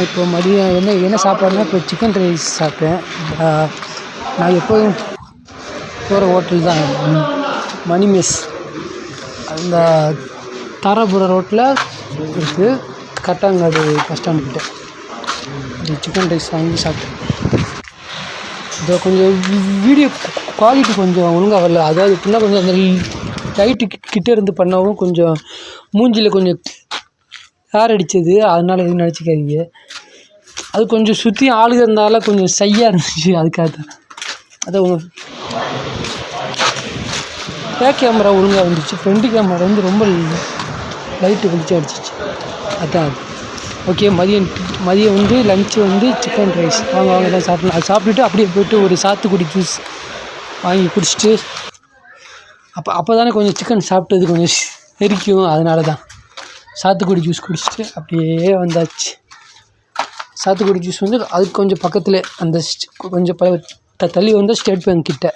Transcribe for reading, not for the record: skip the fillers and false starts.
இப்போ மதியம் என்ன சாப்பாடுனா, இப்போ சிக்கன் ரைஸ் சாப்பிட்டேன். நான் எப்போதும் போகிற ஹோட்டல் தான் மணி மெஸ். அந்த தாராபுரம் ரோட்டில் இருக்குது, கட்டாங்காடு பஸ் ஸ்டாண்டு கிட்ட. இந்த சிக்கன் ரைஸ் வாங்கி சாப்பிட்டேன். இதை கொஞ்சம் வீடியோ குவாலிட்டி கொஞ்சம் ஒழுங்காக வரல. அதாவது எப்படின்னா, கொஞ்சம் அந்த லைட்டு கிட்டே இருந்து பண்ணாவும் கொஞ்சம் மூஞ்சியில் கொஞ்சம் ஹேர் அடித்தது, அதனால் எதுவும் நினச்சிக்காதீங்க. அது கொஞ்சம் சுற்றி ஆளுங்க இருந்தாலும் கொஞ்சம் சையாக இருந்துச்சு, அதுக்காக தான். அதை உங்கள் பேக் கேமரா ஒழுங்காக வந்துச்சு, ஃப்ரண்ட் கேமரா வந்து ரொம்ப லைட்டு வெளிச்சம் அடிச்சிச்சு, அதுதான் அது. ஓகே, மதியம் வந்து லஞ்சு வந்து சிக்கன் ரைஸ் வாங்க தான் சாப்பிட்லாம். அது சாப்பிட்டுட்டு அப்படியே போய்ட்டு ஒரு சாத்துக்குடி ஜூஸ் வாங்கி குடிச்சிட்டு, அப்போ தானே கொஞ்சம் சிக்கன் சாப்பிட்டது கொஞ்சம் எரிக்கும், அதனால தான் சாத்துக்குடி ஜூஸ் குடிச்சிட்டு அப்படியே வந்தாச்சு. சாத்துக்குடி ஜூஸ் வந்து அதுக்கு கொஞ்சம் பக்கத்தில் அந்த கொஞ்சம் தள்ளி வந்தால் ஸ்டேட் பேங்க் கிட்ட.